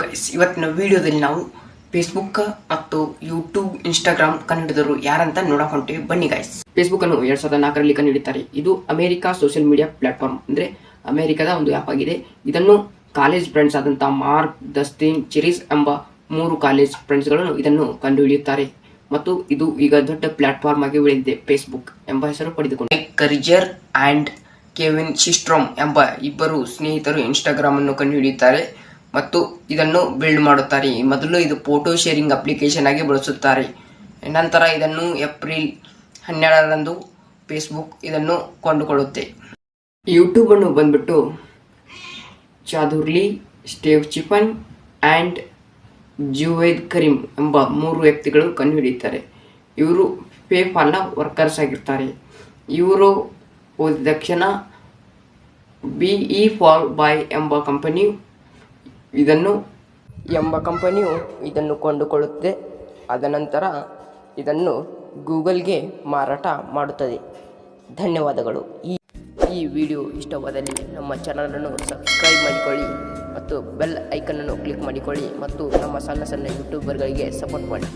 Guys, ಇವತ್ತಿನ ವಿಡಿಯೋದಲ್ಲಿ ನಾವು ಫೇಸ್ಬುಕ್ ಮತ್ತು ಯೂಟ್ಯೂಬ್, ಇನ್ಸ್ಟಾಗ್ರಾಮ್ ಕಂಡುಹಿಡಿದರು ಯಾರಂತ ನೋಡಕ್ ಹೊಂಟಿವಿ. ಬನ್ನಿ ಗೈಸ್. ಫೇಸ್ಬುಕ್ ಅನ್ನು 2004ರಲ್ಲಿ ಕಂಡುಹಿಡಿತಾರೆ. ಇದು ಅಮೆರಿಕಾ ಸೋಷಿಯಲ್ ಮೀಡಿಯಾ ಪ್ಲಾಟ್ಫಾರ್ಮ್, ಅಂದ್ರೆ ಅಮೆರಿಕದ ಒಂದು ಆ್ಯಪ್ ಆಗಿದೆ. ಇದನ್ನು ಕಾಲೇಜ್ ಫ್ರೆಂಡ್ಸ್ ಆದಂತಹ ಮಾರ್ಕ್, ದಸ್ತಿನ್, ಚೆರಿಸ್ ಎಂಬ 3 ಕಾಲೇಜ್ ಫ್ರೆಂಡ್ಸ್ಗಳು ಇದನ್ನು ಕಂಡುಹಿಡಿಯುತ್ತಾರೆ ಮತ್ತು ಇದು ಈಗ ದೊಡ್ಡ ಪ್ಲಾಟ್ಫಾರ್ಮ್ ಆಗಿ ಬೆಳೆದಿದೆ. ಫೇಸ್ಬುಕ್ ಎಂಬ ಹೆಸರು ಪಡೆದುಕೊಂಡು ಕರಿಜರ್ ಅಂಡ್ ಕೆವಿನ್ ಸಿಸ್ಟ್ರೋಮ್ ಎಂಬ ಇಬ್ಬರು ಸ್ನೇಹಿತರು ಇನ್ಸ್ಟಾಗ್ರಾಮ್ ಅನ್ನು ಕಂಡುಹಿಡಿಯುತ್ತಾರೆ ಮತ್ತು ಇದನ್ನು ಬಿಲ್ಡ್ ಮಾಡುತ್ತಾರೆ. ಮೊದಲು ಇದು ಫೋಟೋ ಶೇರಿಂಗ್ ಅಪ್ಲಿಕೇಶನ್ ಆಗಿ ಬಳಸುತ್ತಾರೆ. ನಂತರ ಇದನ್ನು ಏಪ್ರಿಲ್ 12ರಂದು ಫೇಸ್ಬುಕ್ ಇದನ್ನು ಕೊಂಡುಕೊಳ್ಳುತ್ತೆ. ಯೂಟ್ಯೂಬ್ ಅನ್ನು ಬಂದ್ಬಿಟ್ಟು ಚಾದುರ್ಲಿ, ಸ್ಟೇವ್ ಚಿಫನ್ ಆ್ಯಂಡ್ ಜುವೇದ್ ಕರೀಂ ಎಂಬ 3 ವ್ಯಕ್ತಿಗಳು ಕಂಡುಹಿಡಿಯುತ್ತಾರೆ. ಇವರು ಪೇಪಾಲ್ನ ವರ್ಕರ್ಸ್ ಆಗಿರ್ತಾರೆ. ಇವರು ಓದಿದ ತಕ್ಷಣ ಫಾಲ್ ಬಾಯ್ ಎಂಬ ಕಂಪನಿಯು ಇದನ್ನು ಕೊಂಡುಕೊಳ್ಳುತ್ತೆ. ಅದನಂತರ ಇದನ್ನು ಗೂಗಲ್ಗೆ ಮಾರಾಟ ಮಾಡುತ್ತದೆ. ಧನ್ಯವಾದಗಳು. ಈ ವಿಡಿಯೋ ಇಷ್ಟವಾದಲ್ಲಿ ನಮ್ಮ ಚಾನಲನ್ನು ಸಬ್ಸ್ಕ್ರೈಬ್ ಮಾಡಿಕೊಳ್ಳಿ ಮತ್ತು ಬೆಲ್ ಐಕನ್ ಅನ್ನು ಕ್ಲಿಕ್ ಮಾಡಿಕೊಳ್ಳಿ ಮತ್ತು ನಮ್ಮ ಸಣ್ಣ ಯೂಟ್ಯೂಬರ್ಗಳಿಗೆ ಸಪೋರ್ಟ್ ಮಾಡಿ.